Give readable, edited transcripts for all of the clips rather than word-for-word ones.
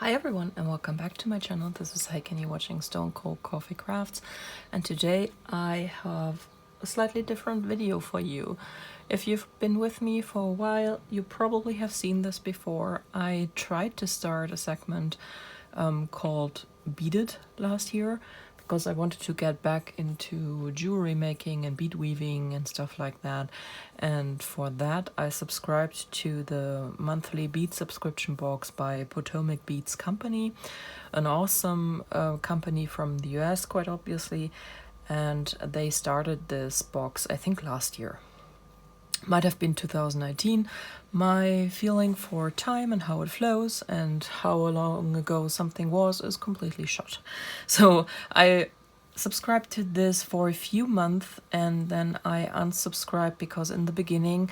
Hi everyone and welcome back to my channel. This is Heike and you're watching Stone Cold Coffee Crafts, and today I have a slightly different video for you. If you've been with me for a while, you probably have seen this before. I tried to start a segment called Beaded last year because I wanted to get back into jewelry making and bead weaving and stuff like that. And for that, I subscribed to the monthly bead subscription box by Potomac Beads Company, an awesome company from the US, quite obviously. And they started this box, I think, last year. Might have been 2019. My feeling for time and how it flows and how long ago something was is completely shot. So I subscribed to this for a few months and then I unsubscribed because in the beginning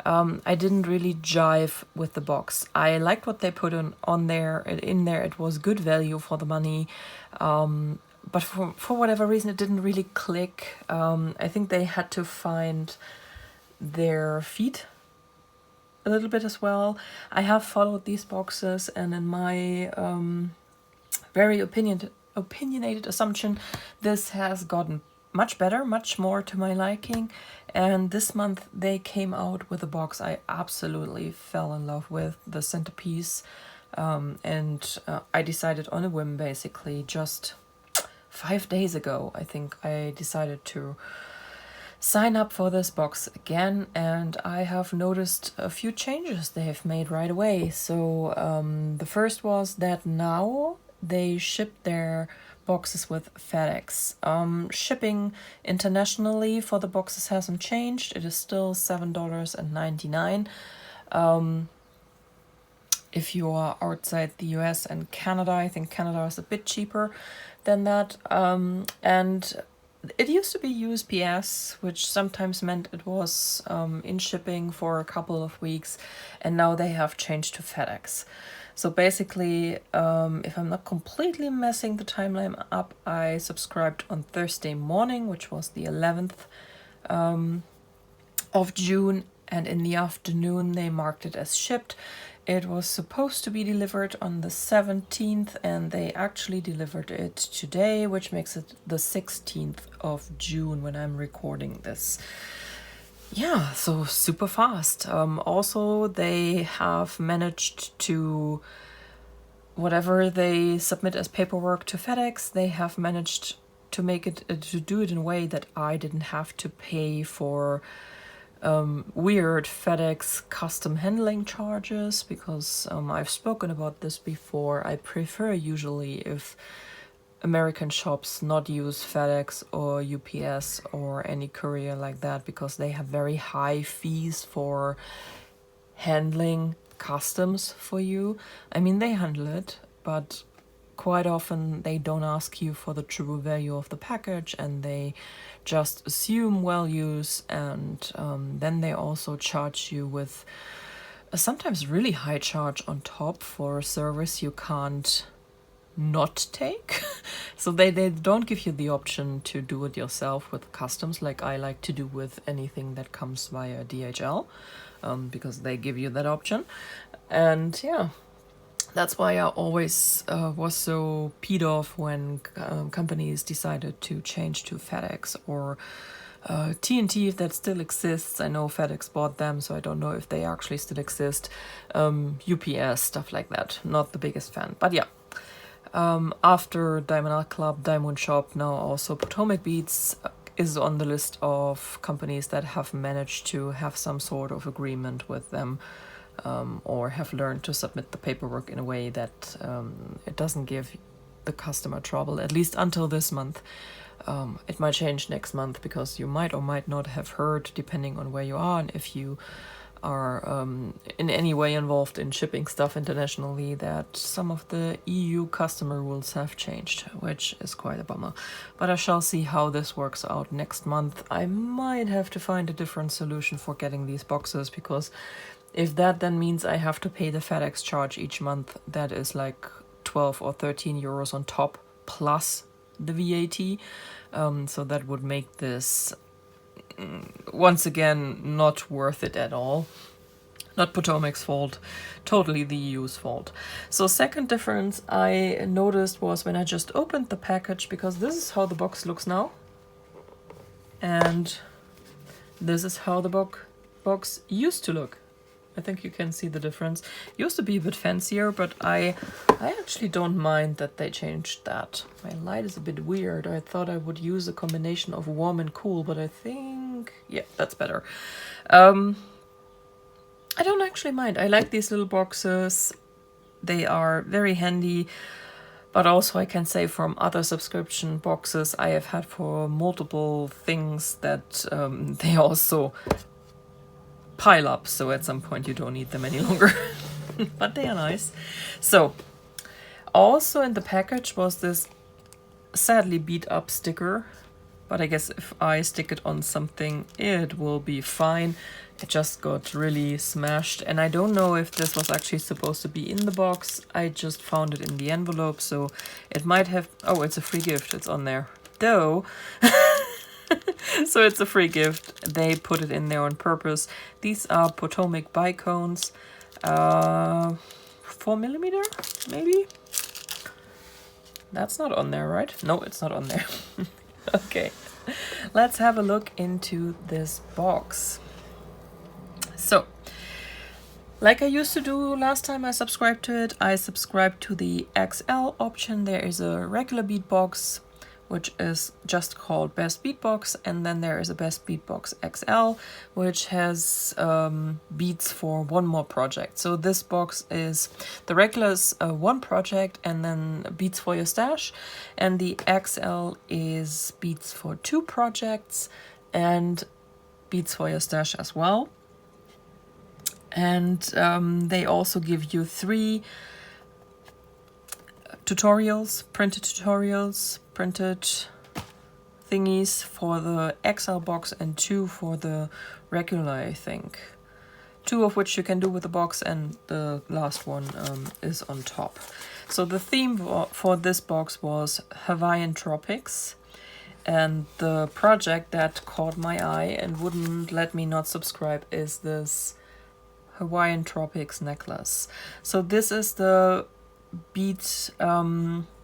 I didn't really jive with the box. I liked what they put on there. In there it was good value for the money. But for whatever reason it didn't really click. I think they had to find their feet a little bit as well. I have followed these boxes and in my very opinionated assumption, this has gotten much better, much more to my liking. And this month they came out with a box I absolutely fell in love with, the centerpiece. I decided on a whim, basically just 5 days ago, I think I decided to sign up for this box again, and I have noticed a few changes they have made right away. So the first was that now they ship their boxes with FedEx. Shipping internationally for the boxes hasn't changed. It is still $7.99. If you are outside the US and Canada, I think Canada is a bit cheaper than that. And it used to be USPS, which sometimes meant it was in shipping for a couple of weeks, and now they have changed to FedEx. So basically, if I'm not completely messing the timeline up, I subscribed on Thursday morning, which was the 11th of June, and in the afternoon they marked it as shipped. It was supposed to be delivered on the 17th and they actually delivered it today, which makes it the 16th of June when I'm recording this. Yeah, so super fast. Also, they have managed to, whatever they submit as paperwork to FedEx, they have managed to make it, to do it in a way that I didn't have to pay for weird FedEx custom handling charges, because I've spoken about this before. I prefer usually if American shops not use FedEx or UPS or any courier like that, because they have very high fees for handling customs for you. I mean, they handle it, but quite often they don't ask you for the true value of the package and they just assume values, and then they also charge you with a sometimes really high charge on top for a service you can't not take. So they don't give you the option to do it yourself with customs like I like to do with anything that comes via DHL, because they give you that option. And yeah, that's why I always was so peed off when companies decided to change to FedEx or TNT, if that still exists. I know FedEx bought them, so I don't know if they actually still exist. UPS, stuff like that. Not the biggest fan, but yeah. After Diamond Art Club, Diamond Shop, now also Potomac Beads is on the list of companies that have managed to have some sort of agreement with them. Or have learned to submit the paperwork in a way that it doesn't give the customer trouble, at least until this month. It might change next month because you might or might not have heard, depending on where you are and if you are in any way involved in shipping stuff internationally, that some of the EU customer rules have changed, which is quite a bummer. But I shall see how this works out next month. I might have to find a different solution for getting these boxes, because if that then means I have to pay the FedEx charge each month, that is like 12 or 13 euros on top, plus the VAT. So that would make this, once again, not worth it at all. Not Potomac's fault, totally the EU's fault. So second difference I noticed was when I just opened the package, because this is how the box looks now. And this is how the box used to look. I think you can see the difference. Used to be a bit fancier, but I actually don't mind that they changed that. My light is a bit weird. I thought I would use a combination of warm and cool, but I think, yeah, that's better. I don't actually mind. I like these little boxes. They are very handy, but also I can say from other subscription boxes I have had for multiple things that they also pile up, so at some point you don't need them any longer. But they are nice. So also in the package was this sadly beat up sticker, but I guess if I stick it on something it will be fine. It just got really smashed, and I don't know if this was actually supposed to be in the box. I just found it in the envelope, so it might have... Oh, it's a free gift. It's on there. Though... So it's a free gift. They put it in there on purpose. These are Potomac bicones. 4mm, maybe? That's not on there, right? No, it's not on there. Okay. Let's have a look into this box. So, like I used to do last time I subscribed to it, I subscribed to the XL option. There is a regular bead box, which is just called Best Bead Box, and then there is a Best Bead Box XL, which has beads for one more project. So this box is, the regular is one project and then beads for your stash, and the XL is beads for 2 projects and beads for your stash as well. And they also give you 3 tutorials, printed thingies for the XL box and 2 for the regular, I think. 2 of which you can do with the box, and the last one is on top. So the theme for this box was Hawaiian Tropics, and the project that caught my eye and wouldn't let me not subscribe is this Hawaiian Tropics necklace. So this is the beads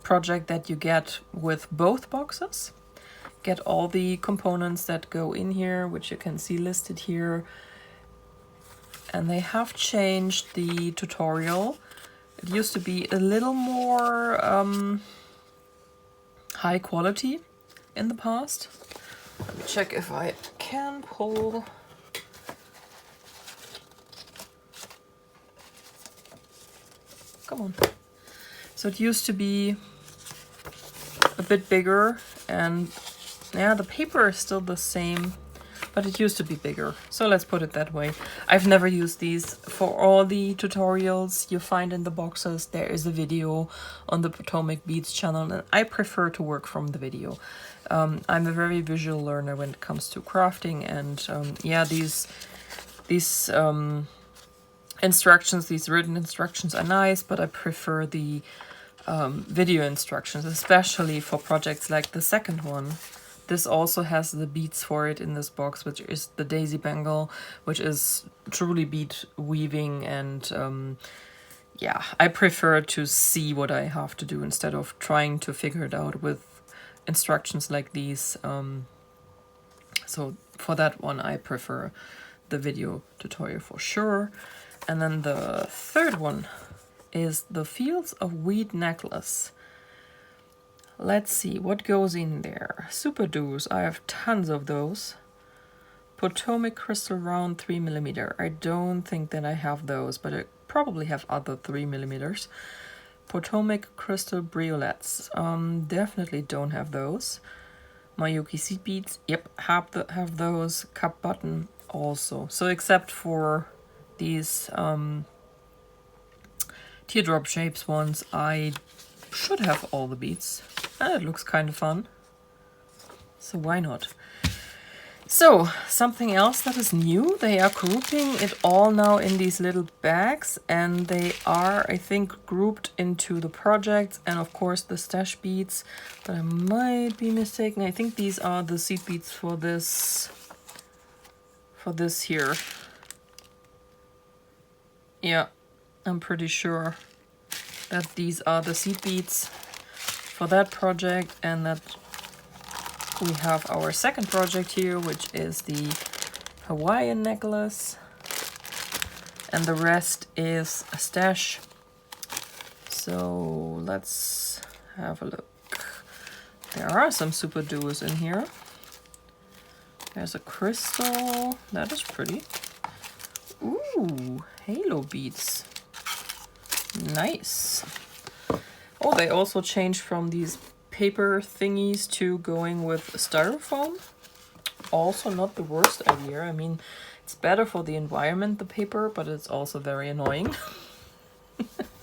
project that you get with both boxes. Get all the components that go in here, which you can see listed here. And they have changed the tutorial. It used to be a little more high quality in the past. Let me check if I can pull... Come on. So it used to be a bit bigger, and yeah, the paper is still the same, but it used to be bigger. So let's put it that way. I've never used these. For all the tutorials you find in the boxes, there is a video on the Potomac Beads channel, and I prefer to work from the video. I'm a very visual learner when it comes to crafting, and yeah, these instructions, these written instructions are nice, but I prefer the video instructions, especially for projects like the second one. This also has the beads for it in this box, which is the daisy bangle, which is truly bead weaving, and yeah, I prefer to see what I have to do instead of trying to figure it out with instructions like these. So for that one I prefer the video tutorial for sure. And then the third one is the Fields of Wheat necklace. Let's see what goes in there. Super Doos, I have tons of those. Potomac crystal round 3mm. I don't think that I have those, but I probably have other 3mm. Potomac crystal briolets. Definitely don't have those. Mayuki seed beads. Yep, have those. Cup button also. So except for these teardrop shapes ones, I should have all the beads. And it looks kind of fun. So why not? So, something else that is new, they are grouping it all now in these little bags, and they are, I think, grouped into the projects and of course the stash beads, but I might be mistaken. I think these are the seed beads for this here. Yeah, I'm pretty sure that these are the seed beads for that project, and that we have our second project here, which is the Hawaiian necklace, and the rest is a stash. So let's have a look. There are some super duos in here. There's a crystal, that is pretty. Ooh, halo beads. Nice. Oh, they also changed from these paper thingies to going with styrofoam. Also not the worst idea. I mean, it's better for the environment, the paper, but it's also very annoying.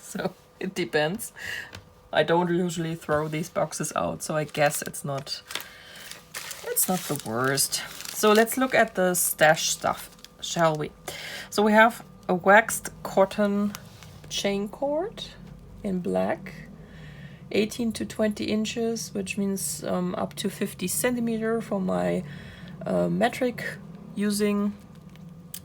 So it depends. I don't usually throw these boxes out, so I guess it's not the worst. So let's look at the stash stuff, shall we? So we have a waxed cotton chain cord in black, 18 to 20 inches, which means up to 50 centimeter for my metric using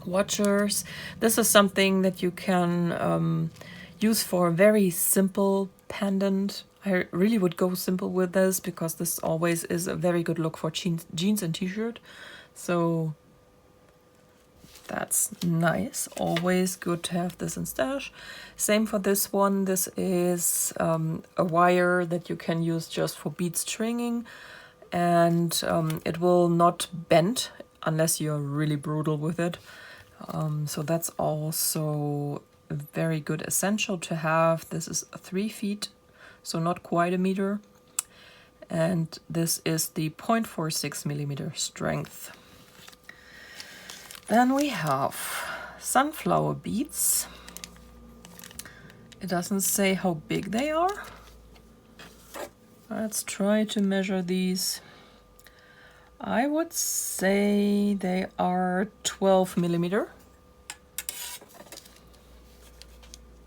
watchers. This is something that you can use for a very simple pendant. I really would go simple with this because this always is a very good look for jeans and t-shirt. So that's nice. Always good to have this in stash. Same for this one. This is a wire that you can use just for bead stringing, and it will not bend unless you're really brutal with it. So that's also a very good essential to have. This is 3 feet, so not quite a meter. And this is the 0.46 millimeter strength. Then we have sunflower beads. It doesn't say how big they are. Let's try to measure these. I would say they are 12 millimeter.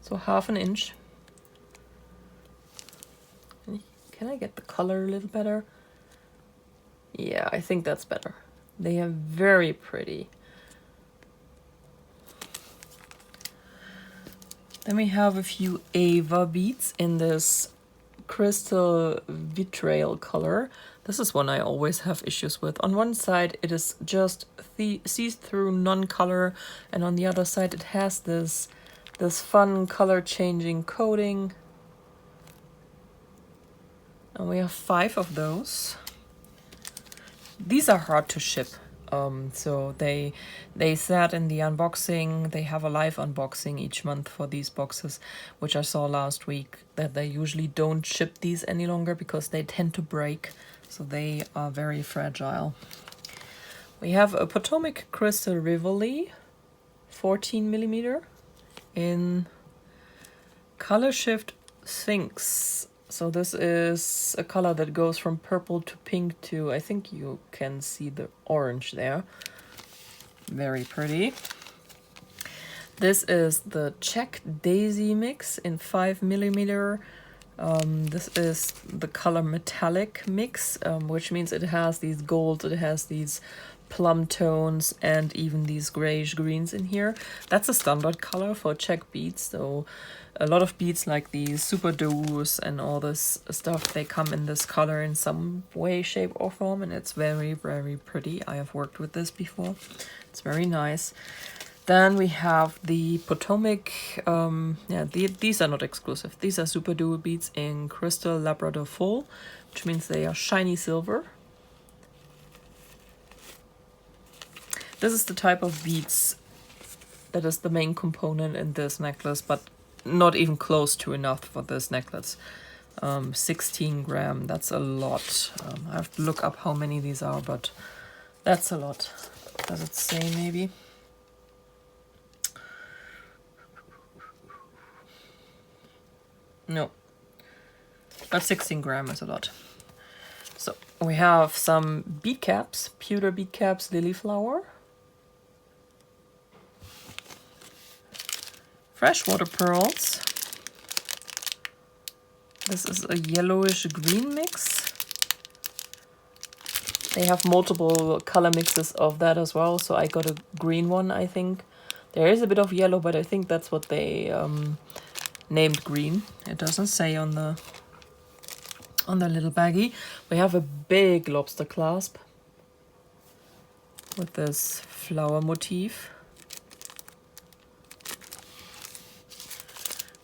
So half an inch. Can I get the color a little better? Yeah, I think that's better. They are very pretty. Then we have a few Ava beads in this crystal vitriol color. This is one I always have issues with. On one side it is just see-through non-color, and on the other side it has this fun color changing coating. And we have 5 of those. These are hard to ship. So they said in the unboxing, they have a live unboxing each month for these boxes, which I saw last week, that they usually don't ship these any longer because they tend to break. So they are very fragile. We have a Potomac Crystal Rivoli, 14 millimeter in color shift Sphinx. So this is a color that goes from purple to pink to, I think you can see the orange there. Very pretty. This is the Czech Daisy mix in 5 millimeter. This is the color metallic mix, which means it has these golds, it has these plum tones, and even these grayish greens in here. That's a standard color for Czech beads, so a lot of beads like these super duos and all this stuff, they come in this color in some way, shape or form, and it's very, very pretty. I have worked with this before. It's very nice. Then we have the Potomac, these are not exclusive. These are super duo beads in Crystal Labrador Full, which means they are shiny silver. This is the type of beads that is the main component in this necklace, but not even close to enough for this necklace. 16 gram, that's a lot. I have to look up how many these are, but that's a lot. Does it say maybe? No, but 16 gram is a lot. So we have some bead caps, pewter bead caps, lily flower. Freshwater pearls. This is a yellowish green mix. They have multiple color mixes of that as well, so I got a green one, I think. There is a bit of yellow, but I think that's what they named green. It doesn't say on the little baggie. We have a big lobster clasp with this flower motif.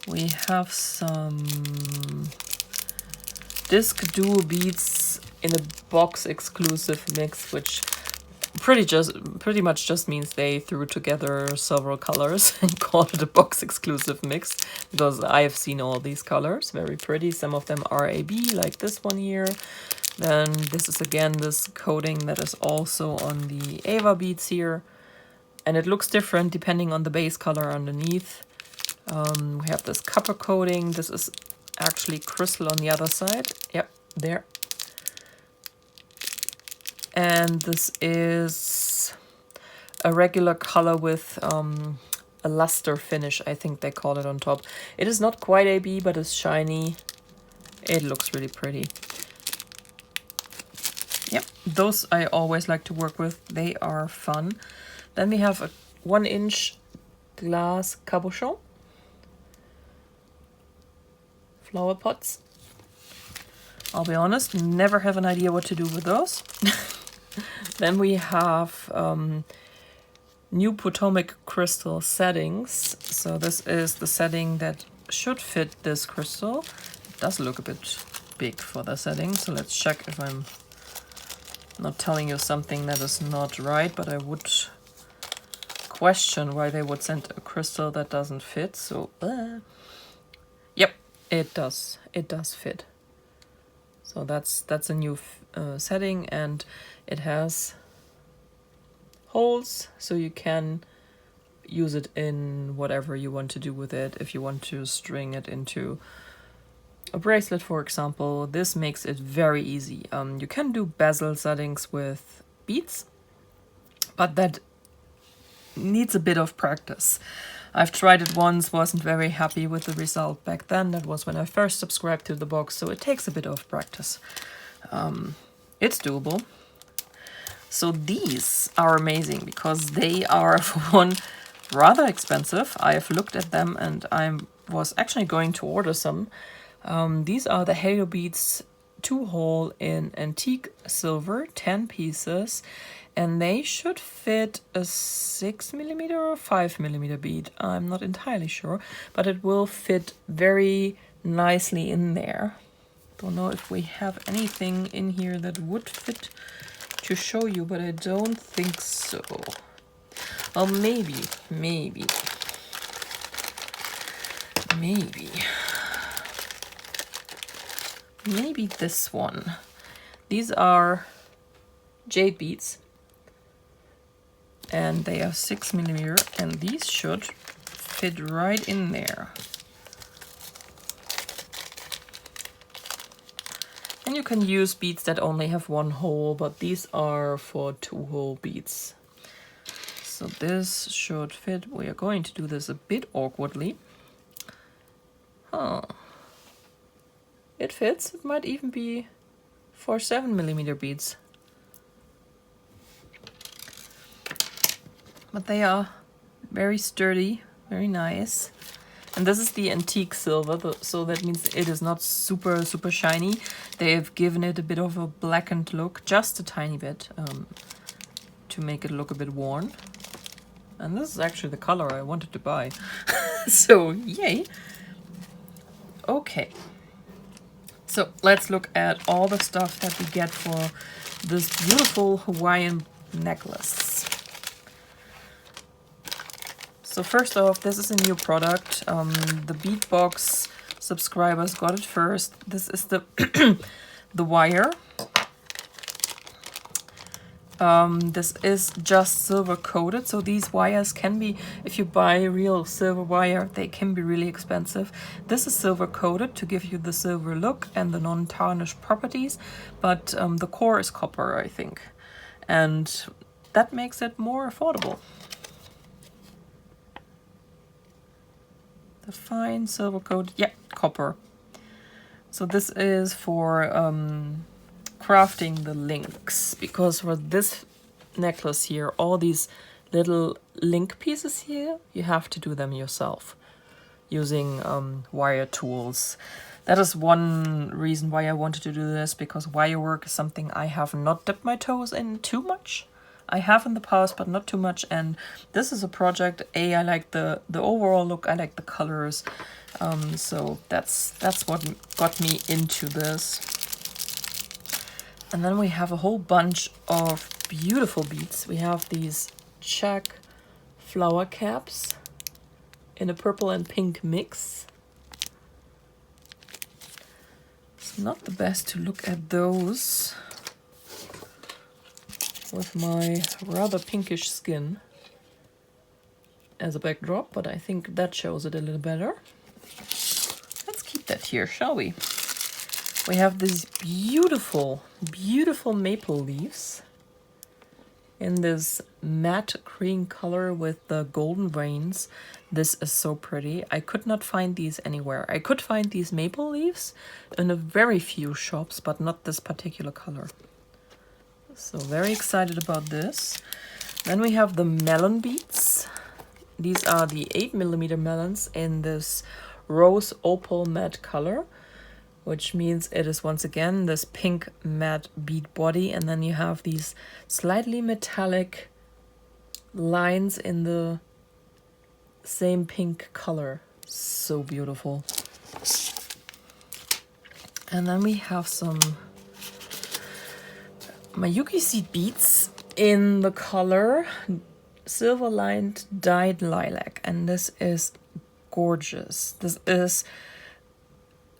We have some disc duo beads in a box exclusive mix, which pretty much just means they threw together several colors and called it a box exclusive mix, because I have seen all these colors, very pretty. Some of them are AB, like this one here. Then this is again this coating that is also on the Ava beads here, and it looks different depending on the base color underneath. We have this copper coating. This is actually crystal on the other side. Yep, there. And this is a regular color with a luster finish, I think they call it, on top. It is not quite AB, but it's shiny. It looks really pretty. Yep, those I always like to work with. They are fun. Then we have a 1-inch glass cabochon. Flower pots. I'll be honest, never have an idea what to do with those. Then we have new Potomac crystal settings. So this is the setting that should fit this crystal. It does look a bit big for the setting, so let's check if I'm not telling you something that is not right, but I would question why they would send a crystal that doesn't fit. So yep, it does fit. So that's a new setting, and it has holes, so you can use it in whatever you want to do with it. If you want to string it into a bracelet, for example, this makes it very easy. You can do bezel settings with beads, but that needs a bit of practice. I've tried it once, wasn't very happy with the result back then. That was when I first subscribed to the box, so it takes a bit of practice. It's doable. So these are amazing because they are, for one, rather expensive. I have looked at them and I was actually going to order some. These are the Halo Beads 2-hole in antique silver, 10 pieces, and they should fit a 6mm or 5mm bead. I'm not entirely sure, but it will fit very nicely in there. Don't know if we have anything in here that would fit to show you, but I don't think so. Well, maybe this one. These are jade beads, and they are 6mm, and these should fit right in there. And you can use beads that only have 1 hole, but these are for 2-hole beads. So this should fit. We are going to do this a bit awkwardly. Huh. It fits. It might even be for 7mm beads. But they are very sturdy, very nice. And this is the antique silver, so that means it is not super shiny. They have given it a bit of a blackened look, just a tiny bit, to make it look a bit worn. And this is actually the color I wanted to buy. So, yay! Okay. So, let's look at all the stuff that we get for this beautiful Hawaiian necklace. So first off, this is a new product. The Beatbox subscribers got it first. This is the the wire. This is just silver coated, so these wires can be, if you buy real silver wire, they can be really expensive. This is silver coated to give you the silver look and the non-tarnished properties, but the core is copper, I think, and that makes it more affordable. The fine silver coated, yeah, copper. So this is for crafting the links, because for this necklace here, all these little link pieces here, you have to do them yourself using wire tools. That is one reason why I wanted to do this, because wire work is something I have not dipped my toes in too much. I have in the past, but not too much, and this is a project, I like the overall look, I like the colors, so that's what got me into this. And then we have a whole bunch of beautiful beads. We have these check flower caps in a purple and pink mix. It's not the best to look at those with my rather pinkish skin as a backdrop, but I think that shows it a little better. Let's keep that here, shall we? We have these beautiful, beautiful maple leaves in this matte cream color with the golden veins. This is so pretty. I could not find these anywhere. I could find these maple leaves in a very few shops, but not this particular color. So very excited about this. Then we have the melon beads. These are the 8mm melons in this rose opal matte color, which means it is once again this pink matte bead body, and then you have these slightly metallic lines in the same pink color. So beautiful. And then we have some Mayuki seed beads in the color silver lined dyed lilac, and this is gorgeous. This is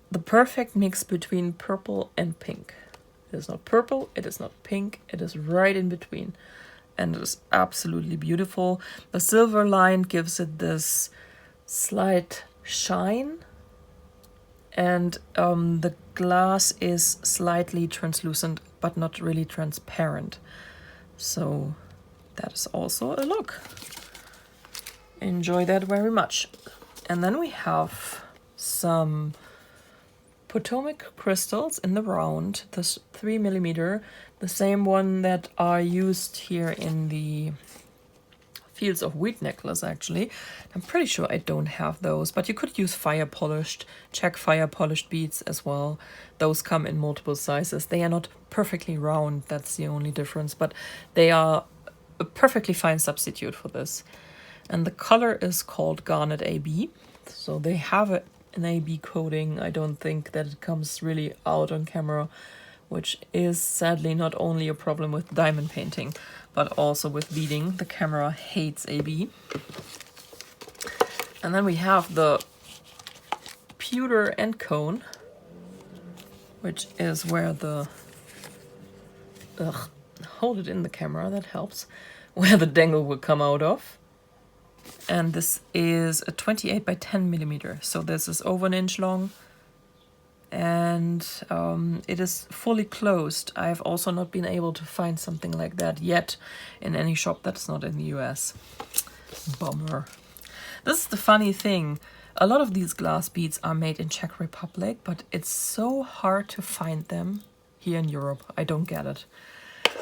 the perfect mix between purple and pink. It is not purple, it is not pink, it is right in between, and it is absolutely beautiful. The silver line gives it this slight shine, and the glass is slightly translucent but not really transparent, so that is also a look. Enjoy that very much. And then we have some Potomac crystals in the round, this 3mm, the same one that are used here in the Fields of Wheat necklace, actually. I'm pretty sure I don't have those, but you could use check fire polished beads as well. Those come in multiple sizes. They are not perfectly round, that's the only difference, but they are a perfectly fine substitute for this. And the color is called Garnet AB, so they have an AB coating. I don't think that it comes really out on camera, which is sadly not only a problem with diamond painting, but also with beading. The camera hates AB. And then we have the pewter and cone, which is where the, hold it in the camera, that helps, where the dangle will come out of. And this is a 28 by 10mm, so this is over 1 inch long, and it is fully closed. I've also not been able to find something like that yet in any shop that's not in the US. Bummer. This is the funny thing. A lot of these glass beads are made in Czech Republic, but it's so hard to find them here in Europe. I don't get it.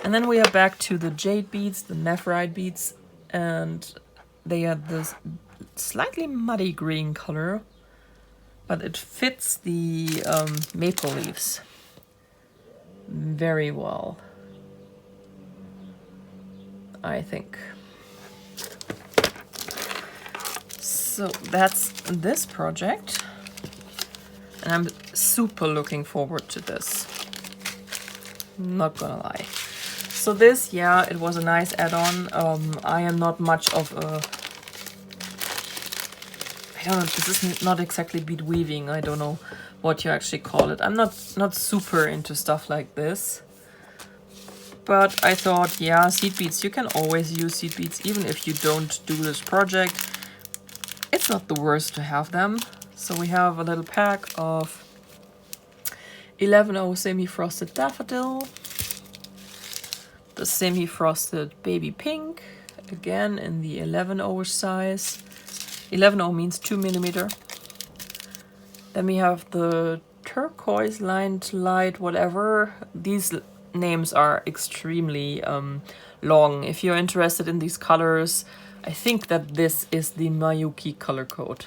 And then we are back to the jade beads, the nephrite beads, and they are this slightly muddy green color, but it fits the maple leaves very well, I think. So that's this project, and I'm super looking forward to this, not gonna lie. So this, yeah, it was a nice add-on. I am not much of a, I don't know, this is not exactly bead weaving. I don't know what you actually call it. I'm not super into stuff like this. But I thought, yeah, seed beads, you can always use seed beads, even if you don't do this project. It's not the worst to have them. So we have a little pack of 11/0 semi-frosted daffodil, the semi-frosted baby pink, again in the 11/0 size. 11/0 means 2mm. Then we have the turquoise lined light, whatever. These names are extremely long. If you're interested in these colors, I think that this is the Mayuki color code.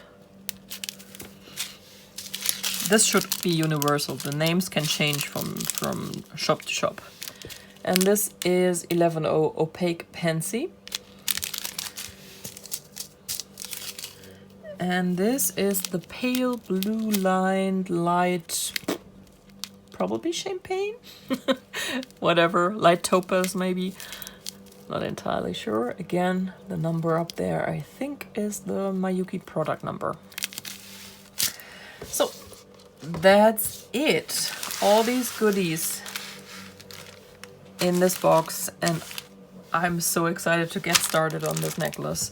This should be universal. The names can change from shop to shop. And this is 11O Opaque Pansy. And this is the Pale Blue Lined Light, probably champagne? Whatever, light topaz maybe. Not entirely sure. Again, the number up there I think is the Mayuki product number. So that's it. All these goodies in this box, and I'm so excited to get started on this necklace.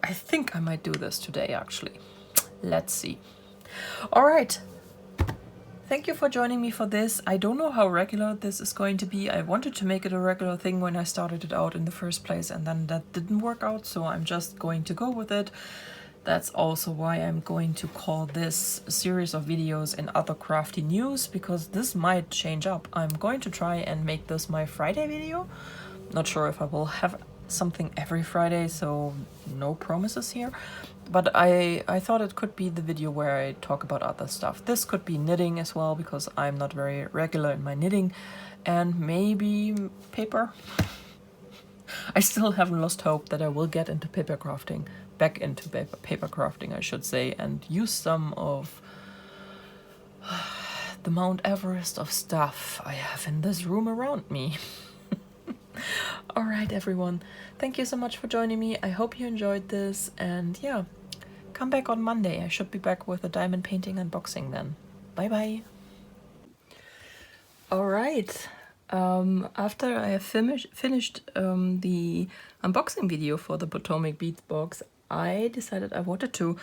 I think I might do this today actually. Let's see. All right. Thank you for joining me for this. I don't know how regular this is going to be. I wanted to make it a regular thing when I started it out in the first place, and then that didn't work out, so I'm just going to go with it. That's also why I'm going to call this a series of videos and other crafty news, because this might change up. I'm going to try and make this my Friday video. Not sure if I will have something every Friday, so no promises here. But I thought it could be the video where I talk about other stuff. This could be knitting as well, because I'm not very regular in my knitting. And maybe paper. I still haven't lost hope that I will get into paper crafting. Back into paper crafting, I should say, and use some of the Mount Everest of stuff I have in this room around me. All right, everyone. Thank you so much for joining me. I hope you enjoyed this, and yeah, come back on Monday. I should be back with a diamond painting unboxing then. Bye-bye. All right. After I have finished the unboxing video for the Potomac Beads box, I decided I wanted to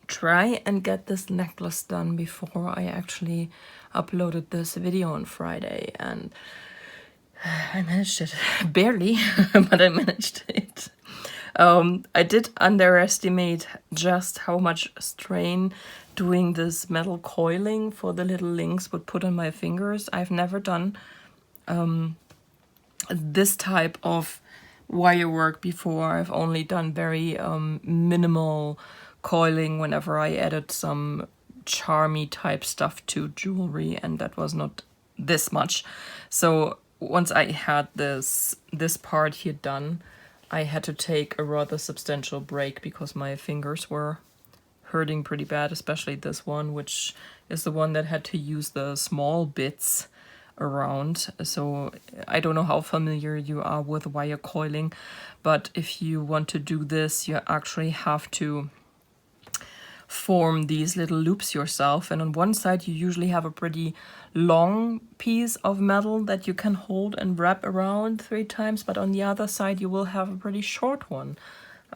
try and get this necklace done before I actually uploaded this video on Friday, and I managed it. Barely, but I managed it. I did underestimate just how much strain doing this metal coiling for the little links would put on my fingers. I've never done this type of wire work before. I've only done very minimal coiling whenever I added some charmy type stuff to jewelry, and that was not this much. So once I had this part here done, I had to take a rather substantial break because my fingers were hurting pretty bad, especially this one, which is the one that had to use the small bits around. So I don't know how familiar you are with wire coiling, but if you want to do this, you actually have to form these little loops yourself, and on one side you usually have a pretty long piece of metal that you can hold and wrap around 3 times, but on the other side you will have a pretty short one,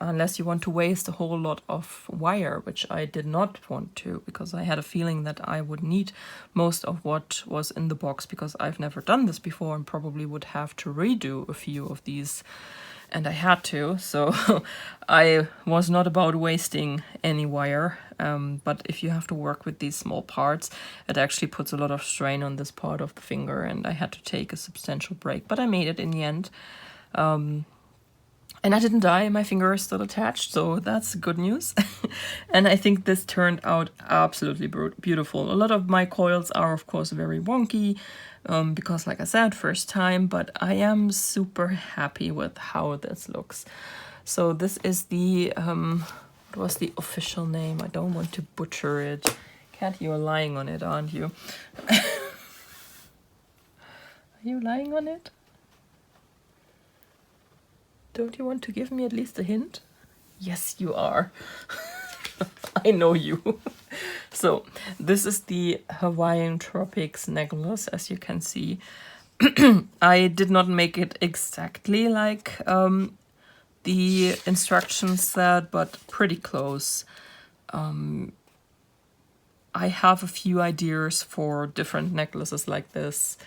unless you want to waste a whole lot of wire, which I did not want to, because I had a feeling that I would need most of what was in the box, because I've never done this before and probably would have to redo a few of these, and I had to, so I was not about wasting any wire. But if you have to work with these small parts, it actually puts a lot of strain on this part of the finger, and I had to take a substantial break, but I made it in the end. And I didn't die, my finger is still attached, so that's good news. And I think this turned out absolutely beautiful. A lot of my coils are, of course, very wonky, because, like I said, first time, but I am super happy with how this looks. So this is the, what was the official name? I don't want to butcher it. Kat, you're lying on it, aren't you? Are you lying on it? Don't you want to give me at least a hint? Yes, you are. I know you. So this is the Hawaiian Tropics necklace, as you can see. I did not make it exactly like the instructions said, but pretty close. I have a few ideas for different necklaces like this.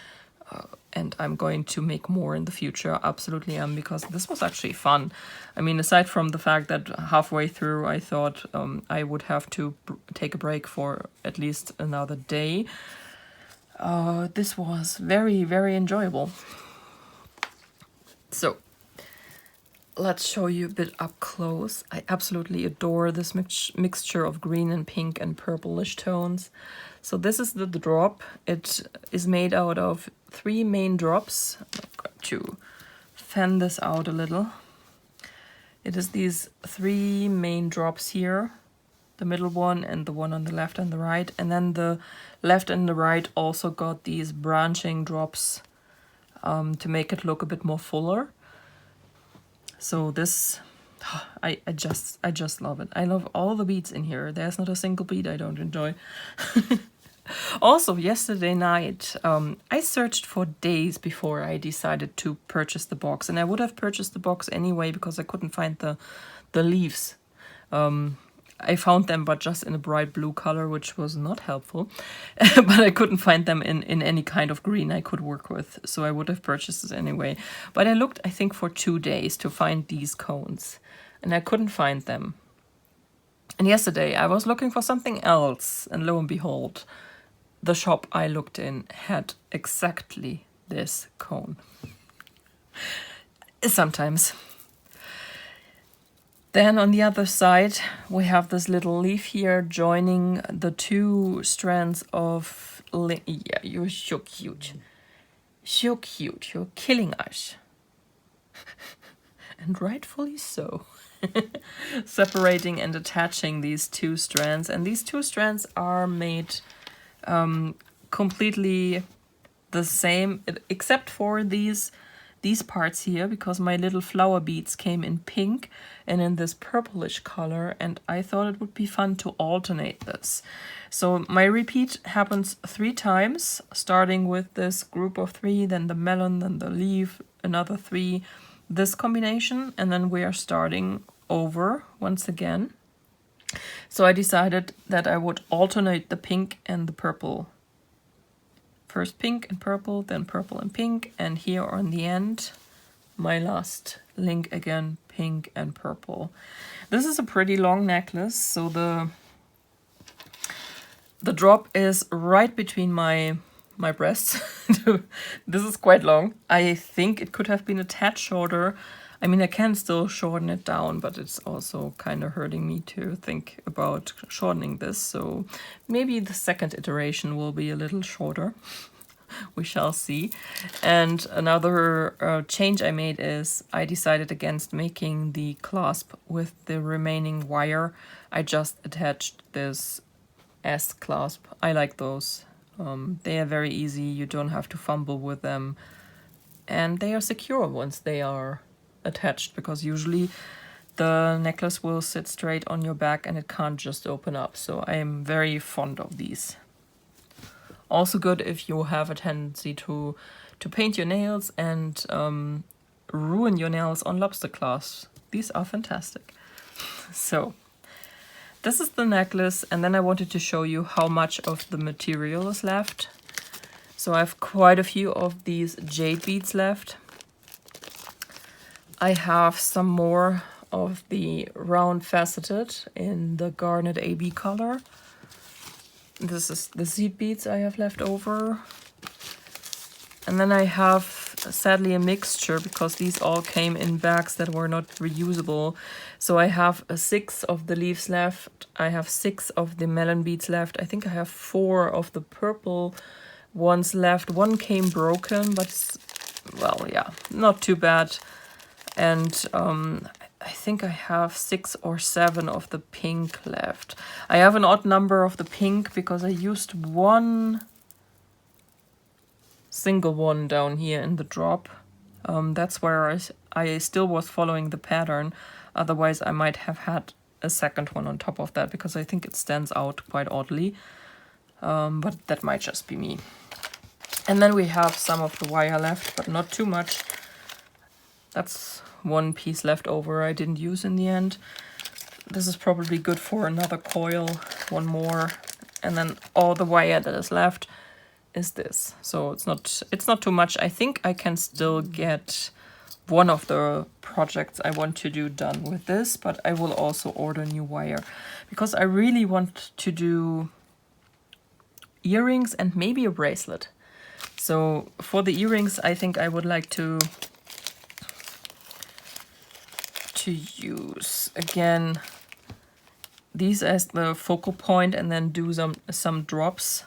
And I'm going to make more in the future, absolutely am, because this was actually fun. I mean, aside from the fact that halfway through I thought I would have to take a break for at least another day, This was very, very enjoyable. So let's show you a bit up close. I absolutely adore this mixture of green and pink and purplish tones. So this is the drop. It is made out of 3 main drops. I'm going to fan this out a little. It is these 3 main drops here, the middle one and the one on the left and the right. And then the left and the right also got these branching drops to make it look a bit more fuller. So this, I just love it. I love all the beads in here. There's not a single bead I don't enjoy. Also, yesterday night, I searched for days before I decided to purchase the box. And I would have purchased the box anyway because I couldn't find the leaves. I found them, but just in a bright blue color, which was not helpful. But I couldn't find them in any kind of green I could work with, so I would have purchased it anyway. But I looked, I think, for 2 days to find these cones, and I couldn't find them. And yesterday I was looking for something else, and lo and behold, the shop I looked in had exactly this cone. Sometimes. Then on the other side, we have this little leaf here joining the 2 strands of... Yeah, you're so cute. So cute. You're killing us. And rightfully so. Separating and attaching these 2 strands. And these 2 strands are made completely the same, except for these parts here, because my little flower beads came in pink and in this purplish color, and I thought it would be fun to alternate this. So my repeat happens 3 times, starting with this group of 3, then the melon, then the leaf, another 3, this combination, and then we are starting over once again. So I decided that I would alternate the pink and the purple. First pink and purple, then purple and pink, and here on the end, my last link again, pink and purple. This is a pretty long necklace, so the drop is right between my breasts. This is quite long. I think it could have been a tad shorter. I mean, I can still shorten it down, but it's also kind of hurting me to think about shortening this. So maybe the second iteration will be a little shorter. We shall see. And another change I made is I decided against making the clasp with the remaining wire. I just attached this S clasp. I like those. They are very easy. You don't have to fumble with them. And they are secure once they are attached, because usually the necklace will sit straight on your back and it can't just open up. So I am very fond of these. Also good if you have a tendency to paint your nails and ruin your nails on lobster claws. These are fantastic. So this is the necklace, and then I wanted to show you how much of the material is left. So I have quite a few of these jade beads left. I have some more of the round faceted in the garnet AB color. This is the seed beads I have left over. And then I have, sadly, a mixture, because these all came in bags that were not reusable. So I have 6 of the leaves left. I have 6 of the melon beads left. I think I have 4 of the purple ones left. 1 came broken, but, well, yeah, not too bad. And I think I have 6 or 7 of the pink left. I have an odd number of the pink because I used 1 single one down here in the drop. That's where I still was following the pattern. Otherwise I might have had a second one on top of that, because I think it stands out quite oddly. But that might just be me. And then we have some of the wire left, but not too much. That's 1 piece left over I didn't use in the end. This is probably good for another coil, 1 more. And then all the wire that is left is this. So it's not too much. I think I can still get one of the projects I want to do done with this, but I will also order new wire, because I really want to do earrings and maybe a bracelet. So for the earrings, I think I would like to use again these as the focal point and then do some drops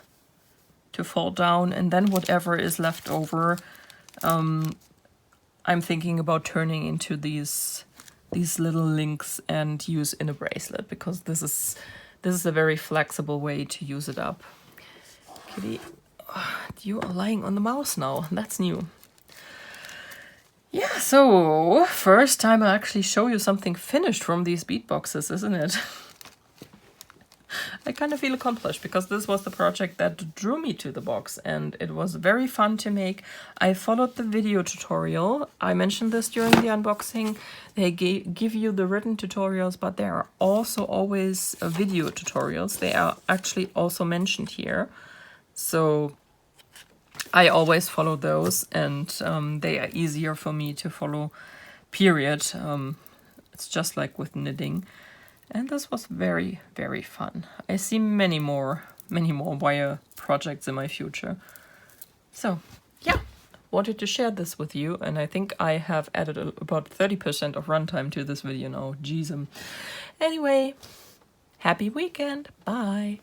to fall down, and then whatever is left over, I'm thinking about turning into these little links and use in a bracelet, because this is a very flexible way to use it up. Kitty, you are lying on the mouse now. That's new. Yeah, so first time I'll actually show you something finished from these bead boxes, isn't it? I kind of feel accomplished, because this was the project that drew me to the box, and it was very fun to make. I followed the video tutorial. I mentioned this during the unboxing. They give you the written tutorials, but there are also always video tutorials. They are actually also mentioned here. So I always follow those, and they are easier for me to follow, period. It's just like with knitting. And this was very, very fun. I see many more wire projects in my future. So, yeah, wanted to share this with you, and I think I have added about 30% of runtime to this video now. Jeez. Anyway, happy weekend. Bye.